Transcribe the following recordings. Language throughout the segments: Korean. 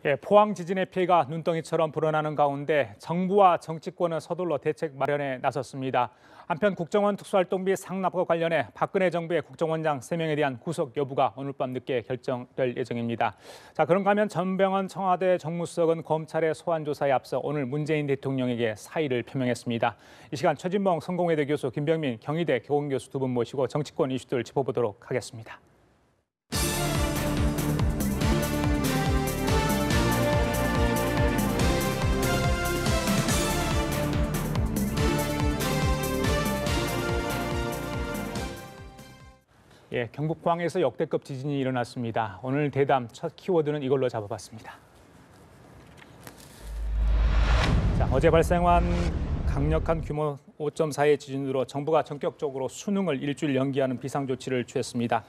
예, 포항 지진의 피해가 눈덩이처럼 불어나는 가운데 정부와 정치권은 서둘러 대책 마련에 나섰습니다. 한편 국정원 특수활동비 상납과 관련해 박근혜 정부의 국정원장 3명에 대한 구속 여부가 오늘 밤 늦게 결정될 예정입니다. 자, 그런가 하면 전병헌 청와대 정무수석은 검찰의 소환 조사에 앞서 오늘 문재인 대통령에게 사의를 표명했습니다. 이 시간 최진봉 성공회대 교수, 김병민 경희대 교원교수 두 분 모시고 정치권 이슈들 짚어보도록 하겠습니다. 예, 경북 포항에서 역대급 지진이 일어났습니다. 오늘 대담 첫 키워드는 이걸로 잡아봤습니다. 자, 어제 발생한 강력한 규모 5.4의 지진으로 정부가 전격적으로 수능을 일주일 연기하는 비상조치를 취했습니다.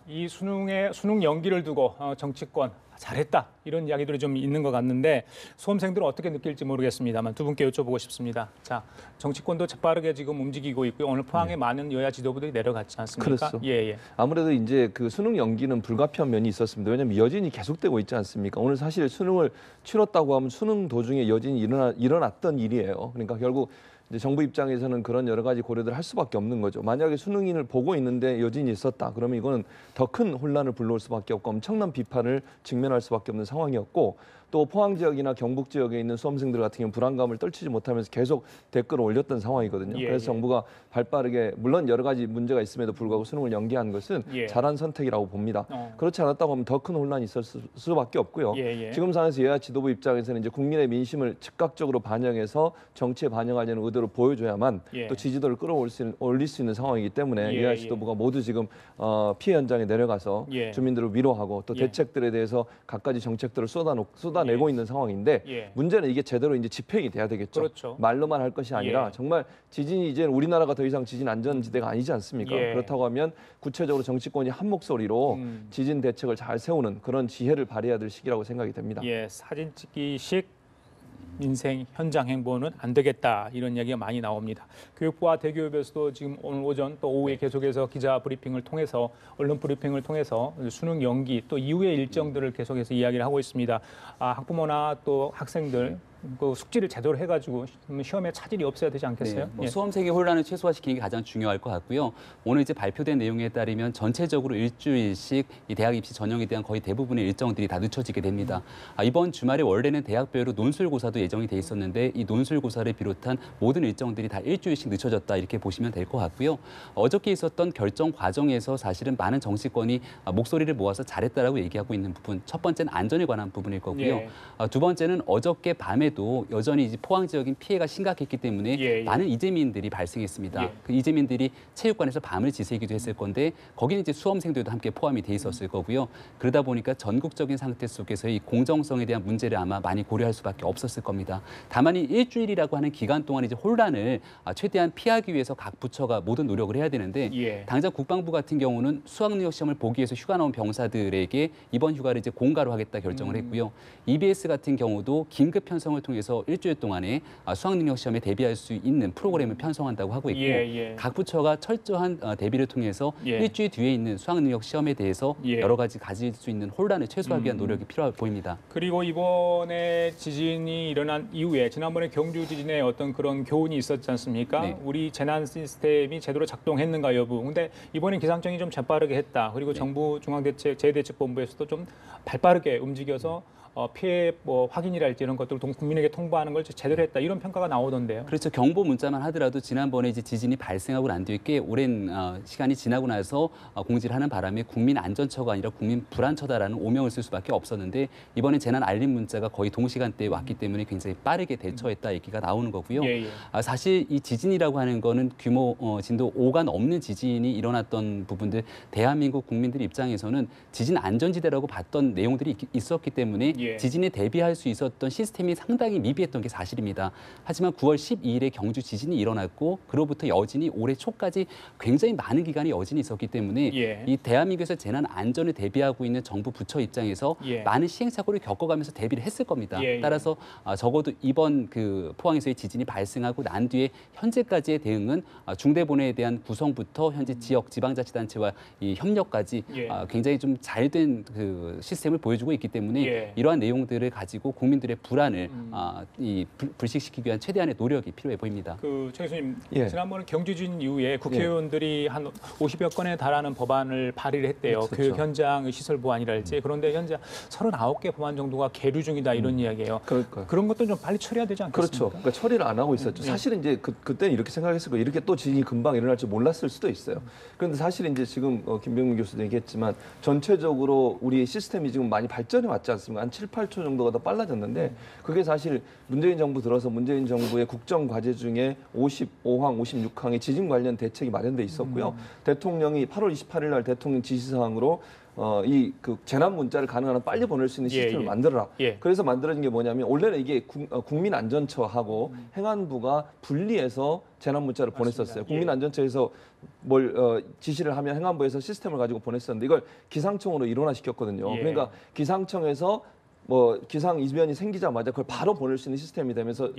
이 수능 연기를 두고 정치권 잘했다 이런 이야기들이 좀 있는 것 같는데 수험생들은 어떻게 느낄지 모르겠습니다만 두 분께 여쭤보고 싶습니다. 자, 정치권도 재빠르게 지금 움직이고 있고요. 오늘 포항에 많은 여야 지도부들이 내려갔지 않습니까? 그렇죠. 예. 아무래도 이제 그 수능 연기는 불가피한 면이 있었습니다. 왜냐하면 여진이 계속되고 있지 않습니까? 오늘 사실 수능을 치렀다고 하면 수능 도중에 여진이 일어났던 일이에요. 그러니까 결국 이제 정부 입장에서는 그런 여러 가지 고려들을 할 수밖에 없는 거죠. 만약에 수능인을 보고 있는데 여진이 있었다. 그러면 이거는 더 큰 혼란을 불러올 수밖에 없고 엄청난 비판을 직면할 수밖에 없는 상황이었고 또 포항 지역이나 경북 지역에 있는 수험생들 같은 경우는 불안감을 떨치지 못하면서 계속 댓글을 올렸던 상황이거든요. 그래서 정부가 발빠르게 물론 여러 가지 문제가 있음에도 불구하고 수능을 연기한 것은 잘한 선택이라고 봅니다. 그렇지 않았다고 하면 더 큰 혼란이 있을 수밖에 없고요. 지금 상황에서 여야 지도부 입장에서는 이제 국민의 민심을 즉각적으로 반영해서 정치에 반영하려는 의도를 보여줘야만 또 지지도를 끌어올릴 수 있는 상황이기 때문에 여야 지도부가 모두 지금 피해 현장에 내려가서 주민들을 위로하고 또 대책들에 대해서 갖가지 정책들을 쏟아내고 있는 상황인데 문제는 이게 제대로 이제 집행이 돼야 되겠죠. 그렇죠. 말로만 할 것이 아니라 정말 지진이 이제 우리나라가 더 이상 지진 안전지대가 아니지 않습니까? 그렇다고 하면 구체적으로 정치권이 한 목소리로 지진 대책을 잘 세우는 그런 지혜를 발휘해야 될 시기라고 생각이 됩니다. 사진 찍기식 민생 현장 행보는 안 되겠다 이런 이야기가 많이 나옵니다. 교육부와 대교협에서도 지금 오늘 오전 또 오후에 계속해서 기자 브리핑을 통해서 언론 브리핑을 통해서 수능 연기 또 이후의 일정들을 계속해서 이야기를 하고 있습니다. 학부모나 또 학생들 그 숙지를 제대로 해가지고 시험에 차질이 없어야 되지 않겠어요? 수험생의 혼란을 최소화시키는 게 가장 중요할 것 같고요. 오늘 이제 발표된 내용에 따르면 전체적으로 일주일씩 이 대학 입시 전형에 대한 거의 대부분의 일정들이 다 늦춰지게 됩니다. 이번 주말에 원래는 대학별로 논술고사도 예정이 돼 있었는데 이 논술고사를 비롯한 모든 일정들이 다 일주일씩 늦춰졌다 이렇게 보시면 될 것 같고요. 어저께 있었던 결정 과정에서 사실은 많은 정치권이 목소리를 모아서 잘했다라고 얘기하고 있는 부분, 첫 번째는 안전에 관한 부분일 거고요. 두 번째는 어저께 밤에 도 여전히 이제 포항 지역인 피해가 심각했기 때문에 많은 이재민들이 발생했습니다. 그 이재민들이 체육관에서 밤을 지새기도 했을 건데 거기는 이제 수험생들도 함께 포함이 돼 있었을 거고요. 그러다 보니까 전국적인 상태 속에서 이 공정성에 대한 문제를 아마 많이 고려할 수밖에 없었을 겁니다. 다만 이 일주일이라고 하는 기간 동안 이제 혼란을 최대한 피하기 위해서 각 부처가 모든 노력을 해야 되는데 당장 국방부 같은 경우는 수학능력 시험을 보기 위해서 휴가 나온 병사들에게 이번 휴가를 이제 공가로 하겠다 결정을 했고요. EBS 같은 경우도 긴급 편성을 통해서 일주일 동안에 수학능력 시험에 대비할 수 있는 프로그램을 편성한다고 하고 있고 각 부처가 철저한 대비를 통해서 일주일 뒤에 있는 수학능력 시험에 대해서 여러 가지 가질 수 있는 혼란을 최소화하기 위한 노력이 필요해 보입니다. 그리고 이번에 지진이 일어난 이후에 지난번에 경주 지진에 어떤 그런 교훈이 있었지 않습니까? 우리 재난 시스템이 제대로 작동했는가 여부. 근데 이번엔 기상청이 좀 재빠르게 했다. 그리고 정부 재해대책본부에서도 좀 발빠르게 움직여서 피해 확인이랄지 이런 것들을 국민에게 통보하는 걸 제대로 했다 이런 평가가 나오던데요. 그렇죠. 경보 문자만 하더라도 지난번에 이제 지진이 발생하고 난 뒤에 꽤 오랜 시간이 지나고 나서 공지를 하는 바람에 국민 안전처가 아니라 국민 불안처다라는 오명을 쓸 수밖에 없었는데 이번에 재난 알림 문자가 거의 동시간대에 왔기 때문에 굉장히 빠르게 대처했다 얘기가 나오는 거고요. 사실 이 지진이라고 하는 거는 규모 진도 5가 넘는 지진이 일어났던 부분들 대한민국 국민들 입장에서는 지진 안전지대라고 봤던 내용들이 있었기 때문에 지진에 대비할 수 있었던 시스템이 상당히 미비했던 게 사실입니다. 하지만 9월 12일에 경주 지진이 일어났고 그로부터 여진이 올해 초까지 굉장히 많은 기간이 여진이 있었기 때문에 이 대한민국에서 재난 안전을 대비하고 있는 정부 부처 입장에서 많은 시행착오를 겪어가면서 대비를 했을 겁니다. 따라서 적어도 이번 그 포항에서의 지진이 발생하고 난 뒤에 현재까지의 대응은 중대본회에 대한 구성부터 현재 지역 지방자치단체와 이 협력까지 굉장히 좀 잘된 그 시스템을 보여주고 있기 때문에 이러한 이러한 내용들을 가지고 국민들의 불안을 불식시키기 위한 최대한의 노력이 필요해 보입니다. 그 최 교수님, 예. 지난번에 경주진 이후에 국회의원들이 한 50여 건에 달하는 법안을 발의를 했대요. 그렇죠. 교육 현장 시설 보완이랄지. 그런데 현재 39개 법안 정도가 계류 중이다 이런 이야기예요. 그러니까요. 그런 것도 좀 빨리 처리해야 되지 않겠습니까? 그렇죠. 그러니까 처리를 안 하고 있었죠. 사실은 이제 그때는 이렇게 생각했을 거예요. 이렇게 또 지진이 금방 일어날 줄 몰랐을 수도 있어요. 그런데 사실 이제 지금 김병민 교수도 얘기했지만 전체적으로 우리 시스템이 지금 많이 발전해 왔지 않습니까? 한 7, 8초 정도가 더 빨라졌는데 그게 사실 문재인 정부 들어서 문재인 정부의 국정 과제 중에 55항, 56항의 지진 관련 대책이 마련돼 있었고요. 대통령이 8월 28일 날 대통령 지시사항으로 이 그 재난 문자를 가능한 한 빨리 보낼 수 있는 시스템을 만들어라. 그래서 만들어진 게 뭐냐면 원래는 이게 국민안전처하고 행안부가 분리해서 재난 문자를 보냈었어요. 국민안전처에서 뭘 지시를 하면 행안부에서 시스템을 가지고 보냈었는데 이걸 기상청으로 일원화시켰거든요. 그러니까 기상청에서 뭐 기상 이변이 생기자마자 그걸 바로 보낼 수 있는 시스템이 되면서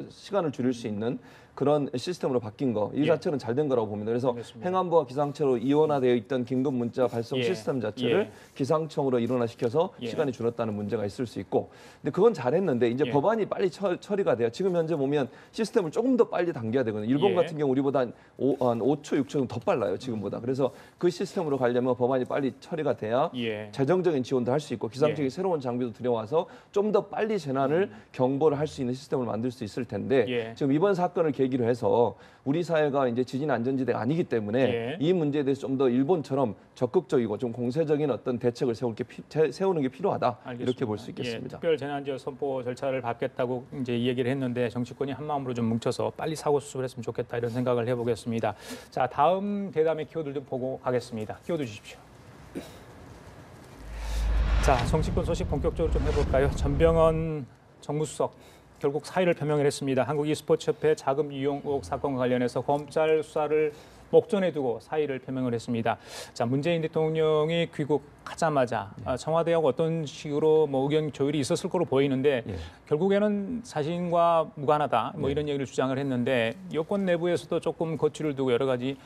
시간을 줄일 수 있는 그런 시스템으로 바뀐 거. 이 자체는 잘 된 거라고 봅니다. 그래서 행안부와 기상청으로 이원화되어 있던 긴급 문자 발송 시스템 자체를 기상청으로 일원화시켜서 시간이 줄었다는 문제가 있을 수 있고. 근데 그건 잘했는데 이제 법안이 빨리 처리가 돼요. 지금 현재 보면 시스템을 조금 더 빨리 당겨야 되거든요. 일본 같은 경우 우리보다 한 5초, 6초 더 빨라요. 지금보다. 그래서 그 시스템으로 가려면 법안이 빨리 처리가 돼야 재정적인 지원도 할 수 있고 기상청이 새로운 장비도 들여와서 좀 더 빨리 재난을 경보를 할 수 있는 시스템을 만들 수 있을 텐데 지금 이번 사건을 계기로 해서 우리 사회가 이제 지진 안전지대가 아니기 때문에 이 문제에 대해서 좀 더 일본처럼 적극적이고 좀 공세적인 어떤 대책을 세우는 게 필요하다. 알겠습니다. 이렇게 볼 수 있겠습니다. 특별 재난지역 선포 절차를 밟겠다고 이제 이 얘기를 했는데 정치권이 한 마음으로 좀 뭉쳐서 빨리 사고 수습을 했으면 좋겠다 이런 생각을 해보겠습니다. 자, 다음 대담의 키워드를 좀 보고 가겠습니다. 키워드 주십시오. 자, 정치권 소식 본격적으로 좀 해볼까요? 전병헌 정무수석 결국 사의를 표명을 했습니다. 한국e스포츠협회 자금 이용 의혹 사건과 관련해서 검찰 수사를 목전에 두고 사의를 표명을 했습니다. 자, 문재인 대통령이 귀국하자마자 청와대하고 어떤 식으로 뭐 의견 조율이 있었을 거로 보이는데 결국에는 자신과 무관하다 뭐 이런 얘기를 주장을 했는데 여권 내부에서도 조금 거취를 두고 여러 가지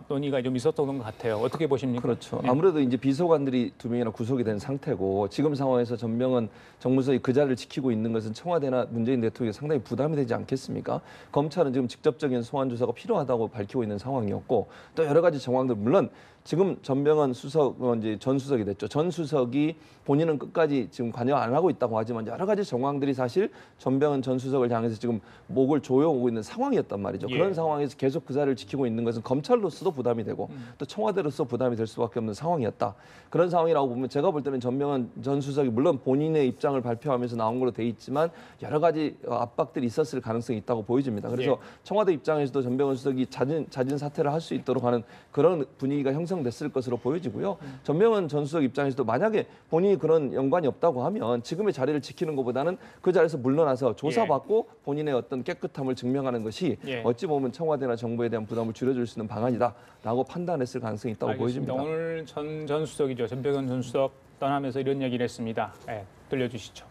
논의가 좀 있었던 것 같아요. 어떻게 보십니까? 그렇죠. 아무래도 이제 비서관들이 2명이나 구속이 된 상태고 지금 상황에서 전병헌 정무수석이 그 자리를 지키고 있는 것은 청와대나 문재인 대통령이 상당히 부담이 되지 않겠습니까? 검찰은 지금 직접적인 소환 조사가 필요하다고 밝히고 있는 상황이었고 또 여러 가지 정황들 물론 지금 전병헌 수석 이제 전 수석이 됐죠. 전 수석이 본인은 끝까지 지금 관여 안 하고 있다고 하지만 여러 가지 정황들이 사실 전병헌 전 수석을 향해서 지금 목을 조여오고 있는 상황이었단 말이죠. 그런 상황에서 계속 그 자리를 지키고 있는 것은 검찰로서도 부담이 되고 또 청와대로서 부담이 될 수밖에 없는 상황이었다. 그런 상황이라고 보면 제가 볼 때는 전병헌 전 수석이 물론 본인의 입장을 발표하면서 나온 걸로 돼 있지만 여러 가지 압박들이 있었을 가능성이 있다고 보여집니다. 그래서 청와대 입장에서도 전병헌 수석이 자진 사퇴를 할 수 있도록 하는 그런 분위기가 형성됐을 것으로 보여지고요. 전병헌 전 수석 입장에서도 만약에 본인이 그런 연관이 없다고 하면 지금의 자리를 지키는 것보다는 그 자리에서 물러나서 조사받고 본인의 어떤 깨끗함을 증명하는 것이 어찌 보면 청와대나 정부에 대한 부담을 줄여줄 수 있는 방안이다라고 판단했을 가능성이 있다고 보여집니다. 오늘 전 수석이죠. 전병헌 전 수석 떠나면서 이런 얘기를 했습니다. 들려주시죠.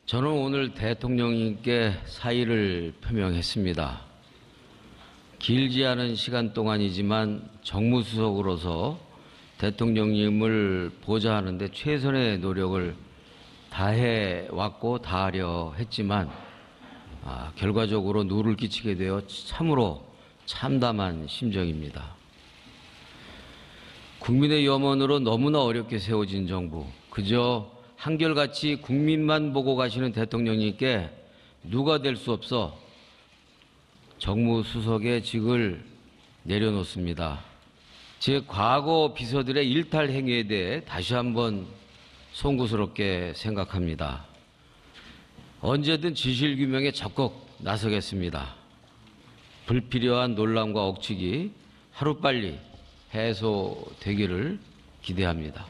저는 오늘 대통령님께 사의를 표명했습니다. 길지 않은 시간 동안이지만 정무수석으로서 대통령님을 보좌하는 데 최선의 노력을 다해 왔고 다하려 했지만 결과적으로 누를 끼치게 되어 참으로 참담한 심정입니다. 국민의 염원으로 너무나 어렵게 세워진 정부, 그저 한결같이 국민만 보고 가시는 대통령님께 누가 될 수 없어 정무수석의 직을 내려놓습니다. 제 과거 비서들의 일탈 행위에 대해 다시 한번 송구스럽게 생각합니다. 언제든 진실규명에 적극 나서겠습니다. 불필요한 논란과 억측이 하루빨리 해소되기를 기대합니다.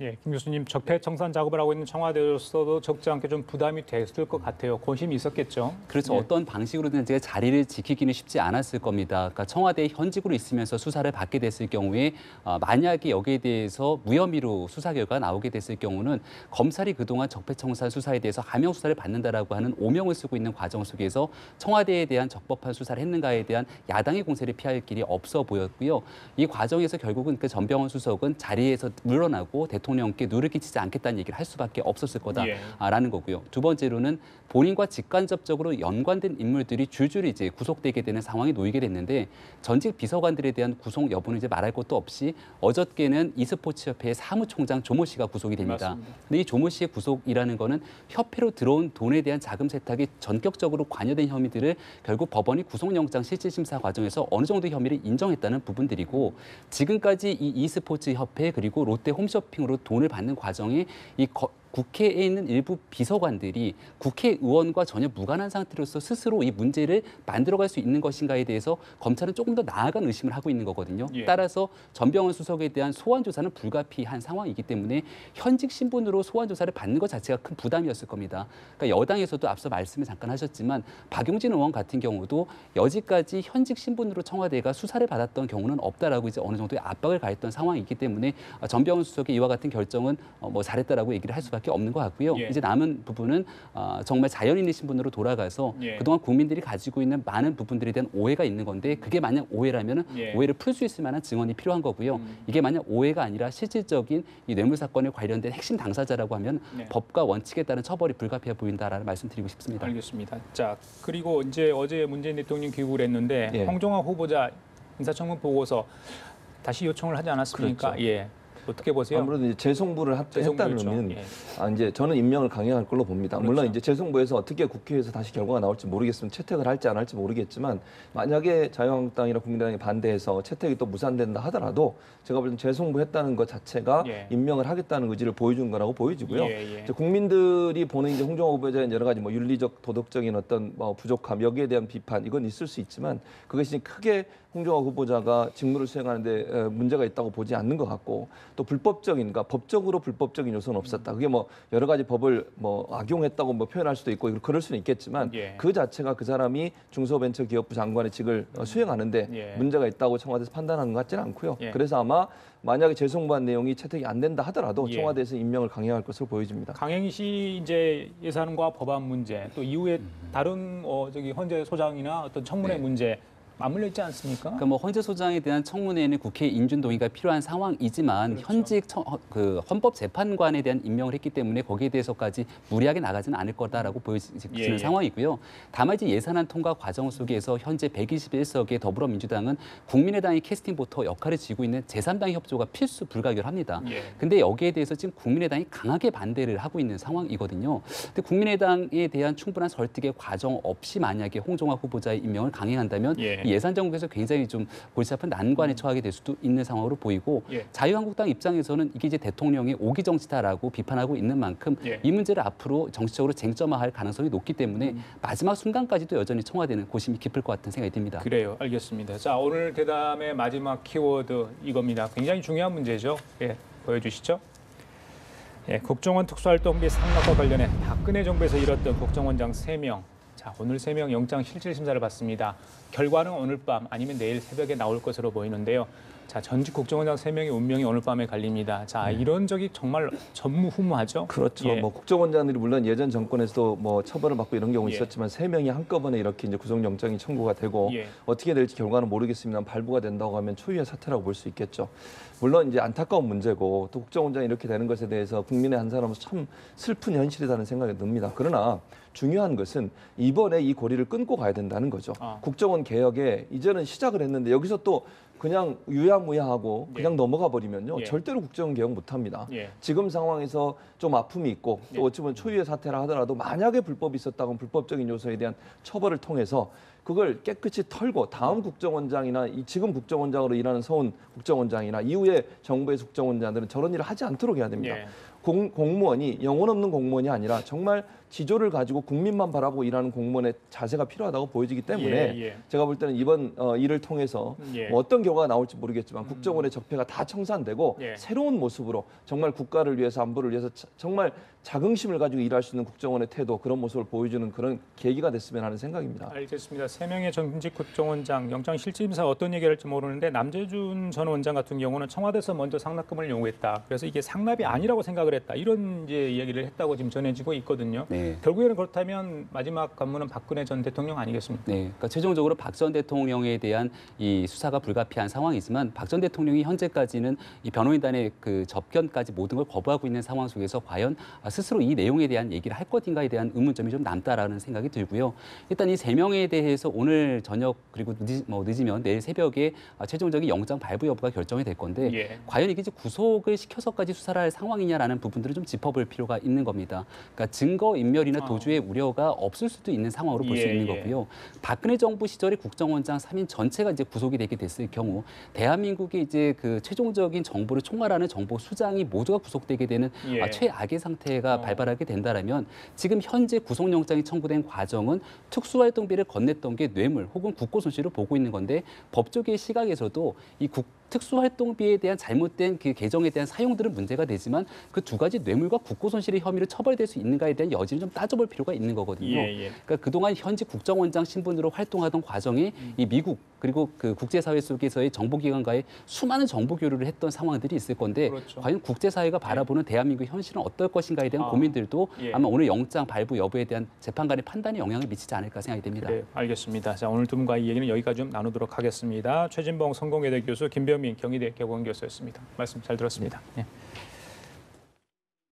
예, 김 교수님 적폐청산 작업을 하고 있는 청와대로서도 적지 않게 좀 부담이 됐을 것 같아요. 고심이 있었겠죠. 그렇죠. 예. 어떤 방식으로든 이제 자리를 지키기는 쉽지 않았을 겁니다. 그러니까 청와대에 현직으로 있으면서 수사를 받게 됐을 경우에 만약에 여기에 대해서 무혐의로 수사 결과가 나오게 됐을 경우는 검찰이 그동안 적폐청산 수사에 대해서 하명 수사를 받는다라고 하는 오명을 쓰고 있는 과정 속에서 청와대에 대한 적법한 수사를 했는가에 대한 야당의 공세를 피할 길이 없어 보였고요. 이 과정에서 결국은 그 전병헌 수석은 자리에서 물러나고 대통령께 누를 끼치지 않겠다는 얘기를 할 수밖에 없었을 거다라는 거고요. 두 번째로는 본인과 직간접적으로 연관된 인물들이 줄줄이 이제 구속되게 되는 상황이 놓이게 됐는데 전직 비서관들에 대한 구속 여부는 이제 말할 것도 없이 어저께는 e스포츠협회의 사무총장 조모 씨가 구속이 됩니다. 맞습니다. 근데 이 조모 씨의 구속이라는 거는 협회로 들어온 돈에 대한 자금 세탁이 전격적으로 관여된 혐의들을 결국 법원이 구속영장 실질심사 과정에서 어느 정도 혐의를 인정했다는 부분들이고 지금까지 이 e스포츠 협회 그리고 롯데 홈쇼핑으로 돈을 받는 과정이 국회에 있는 일부 비서관들이 국회의원과 전혀 무관한 상태로서 스스로 이 문제를 만들어갈 수 있는 것인가에 대해서 검찰은 조금 더 나아간 의심을 하고 있는 거거든요. 예. 따라서 전병헌 수석에 대한 소환 조사는 불가피한 상황이기 때문에 현직 신분으로 소환 조사를 받는 것 자체가 큰 부담이었을 겁니다. 그러니까 여당에서도 앞서 말씀을 잠깐 하셨지만 박용진 의원 같은 경우도 여지까지 현직 신분으로 청와대가 수사를 받았던 경우는 없다라고 이제 어느 정도의 압박을 가했던 상황이기 때문에 전병헌 수석의 이와 같은 결정은 뭐 잘했다라고 얘기를 할 수밖에 없는 것 같고요. 예. 이제 남은 부분은 정말 자연인의 신분으로 돌아가서 예. 그동안 국민들이 가지고 있는 많은 부분들에 대한 오해가 있는 건데 그게 만약 오해라면 예. 오해를 풀 수 있을 만한 증언이 필요한 거고요. 이게 만약 오해가 아니라 실질적인 이 뇌물 사건에 관련된 핵심 당사자라고 하면 네. 법과 원칙에 따른 처벌이 불가피해 보인다라는 말씀드리고 싶습니다. 알겠습니다. 자, 그리고 이제 어제 문재인 대통령이 귀국을 했는데 예. 홍종화 후보자 인사청문 보고서 다시 요청을 하지 않았습니까? 그렇죠. 예. 어떻게 보세요? 아무래도 이제 재송부를 했다는 의미는 예. 이제 저는 임명을 강행할 걸로 봅니다. 그렇죠. 물론 이제 재송부에서 어떻게 국회에서 다시 결과가 나올지 모르겠으면 채택을 할지 안 할지 모르겠지만 만약에 자유한국당이나 국민당이 반대해서 채택이 또 무산된다 하더라도 제가 볼 때 재송부했다는 것 자체가 예. 임명을 하겠다는 의지를 보여준 거라고 보여지고요. 예, 예. 이제 국민들이 보는 이제 홍종화 후보자의 여러 가지 뭐 윤리적, 도덕적인 어떤 뭐 부족함 여기에 대한 비판 이건 있을 수 있지만 그것이 크게 홍종화 후보자가 직무를 수행하는데 문제가 있다고 보지 않는 것 같고 또 불법적인, 그러니까 법적으로 불법적인 요소는 없었다. 그게 뭐 여러 가지 법을 뭐 악용했다고 뭐 표현할 수도 있고 그럴 수는 있겠지만 예. 그 자체가 그 사람이 중소벤처기업부 장관의 직을 수행하는데 예. 문제가 있다고 청와대에서 판단하는 것 같지는 않고요. 예. 그래서 아마 만약에 재송부한 내용이 채택이 안 된다 하더라도 예. 청와대에서 임명을 강행할 것으로 보여집니다. 강행시 이제 예산과 법안 문제 또 이후에 다른 저기 헌재 소장이나 어떤 청문회 네. 문제 맞물려 있지 않습니까? 그러니까 뭐 헌재 소장에 대한 청문회에는 국회 인준 동의가 필요한 상황이지만 그렇죠. 현직 헌법재판관에 대한 임명을 했기 때문에 거기에 대해서까지 무리하게 나가지는 않을 거다라고 보여지는 예, 예. 상황이고요. 다만 이제 예산안 통과 과정 속에서 현재 121석의 더불어민주당은 국민의당이 캐스팅보터 역할을 지고 있는 제3당 협조가 필수 불가결합니다. 예. 근데 여기에 대해서 지금 국민의당이 강하게 반대를 하고 있는 상황이거든요. 근데 국민의당에 대한 충분한 설득의 과정 없이 만약에 홍종화 후보자의 임명을 강행한다면 예. 이 예산 정국에서 굉장히 좀 골치 아픈 난관에 처하게 될 수도 있는 상황으로 보이고 예. 자유한국당 입장에서는 이게 이제 대통령의 오기 정치다라고 비판하고 있는 만큼 예. 이 문제를 앞으로 정치적으로 쟁점화할 가능성이 높기 때문에 마지막 순간까지도 여전히 청와대는 고심이 깊을 것 같은 생각이 듭니다. 그래요. 알겠습니다. 자, 오늘 대담의 마지막 키워드 이겁니다. 굉장히 중요한 문제죠. 예, 보여주시죠. 예, 국정원 특수활동비 상납과 관련해 박근혜 정부에서 잃었던 국정원장 3명. 자, 오늘 3명 영장 실질심사를 받습니다. 결과는 오늘 밤 아니면 내일 새벽에 나올 것으로 보이는데요. 자, 전직 국정원장 3명의 운명이 오늘 밤에 갈립니다. 자, 이런 적이 정말 전무후무하죠. 그렇죠. 예. 뭐 국정원장들이 물론 예전 정권에서도 뭐 처벌을 받고 이런 경우 예. 있었지만 3명이 한꺼번에 이렇게 이제 구속영장이 청구가 되고 예. 어떻게 될지 결과는 모르겠습니다. 발부가 된다고 하면 초유의 사태라고 볼 수 있겠죠. 물론 이제 안타까운 문제고 또 국정원장이 이렇게 되는 것에 대해서 국민의 한 사람으로서 참 슬픈 현실이라는 생각이 듭니다. 그러나 중요한 것은 이번에 이 고리를 끊고 가야 된다는 거죠. 국정원 개혁에 이제는 시작을 했는데 여기서 또 그냥 유야무야하고 그냥 넘어가 버리면요. 예. 절대로 국정원 개혁 못합니다. 예. 지금 상황에서 좀 아픔이 있고 또 어찌 보면 초유의 사태라 하더라도 만약에 불법이 있었다면 불법적인 요소에 대한 처벌을 통해서 그걸 깨끗이 털고 다음 국정원장이나 지금 국정원장으로 일하는 서훈 국정원장이나 이후에 정부에서 국정원장들은 저런 일을 하지 않도록 해야 됩니다. 예. 공무원이 영혼 없는 공무원이 아니라 정말 지조를 가지고 국민만 바라보고 일하는 공무원의 자세가 필요하다고 보여지기 때문에 예. 제가 볼 때는 이번 일을 통해서 예. 뭐 어떤 결과가 나올지 모르겠지만 국정원의 적폐가 다 청산되고 예. 새로운 모습으로 정말 국가를 위해서 안보를 위해서 정말 자긍심을 가지고 일할 수 있는 국정원의 태도 그런 모습을 보여주는 그런 계기가 됐으면 하는 생각입니다. 알겠습니다. 3명의 전직 국정원장 영장 실질심사 어떤 얘기를 할지 모르는데 남재준 전 원장 같은 경우는 청와대에서 먼저 상납금을 요구했다. 그래서 이게 상납이 아니라고 생각을 했다. 이런 이제 이야기를 했다고 지금 전해지고 있거든요. 네. 결국에는 그렇다면 마지막 관문은 박근혜 전 대통령 아니겠습니까? 네, 그러니까 최종적으로 박 전 대통령에 대한 이 수사가 불가피한 상황이지만 박 전 대통령이 현재까지는 이 변호인단의 그 접견까지 모든 걸 거부하고 있는 상황 속에서 과연 스스로 이 내용에 대한 얘기를 할 것인가에 대한 의문점이 좀 남다라는 생각이 들고요. 일단 이 3명에 대해서 오늘 저녁 그리고 늦으면 내일 새벽에 최종적인 영장 발부 여부가 결정이 될 건데 예. 과연 이게 이제 구속을 시켜서까지 수사를 할 상황이냐라는 부분들을 좀 짚어볼 필요가 있는 겁니다. 그러니까 증거 인멸이나 도주의 우려가 없을 수도 있는 상황으로 볼 수 있는 거고요. 박근혜 정부 시절에 국정원장 3인 전체가 이제 구속이 되게 됐을 경우 대한민국의 이제 그 최종적인 정보를 총괄하는 정보 수장이 모두가 구속되게 되는 예. 최악의 상태가 발발하게 된다라면 지금 현재 구속영장이 청구된 과정은 특수활동비를 건넸던 게 뇌물 혹은 국고 손실을 보고 있는 건데 법조계의 시각에서도 이 특수활동비에 대한 잘못된 그 계정에 대한 사용들은 문제가 되지만 그 두 가지 뇌물과 국고 손실의 혐의로 처벌될 수 있는가에 대한 여지를 좀 따져볼 필요가 있는 거거든요. 예. 그러니까 그동안 현직 국정원장 신분으로 활동하던 과정에 이 미국 그리고 그 국제사회 속에서의 정보기관과의 수많은 정보 교류를 했던 상황들이 있을 건데 그렇죠. 과연 국제사회가 바라보는 대한민국 현실은 어떨 것인가에 대한 고민들도 예. 아마 오늘 영장 발부 여부에 대한 재판관의 판단에 영향을 미치지 않을까 생각이 됩니다. 네, 알겠습니다. 자, 오늘 두 분과 이 얘기는 여기까지 좀 나누도록 하겠습니다. 최진봉 성공회대 교수, 김병민 경희대 개공교수였습니다. 말씀 잘 들었습니다. 예.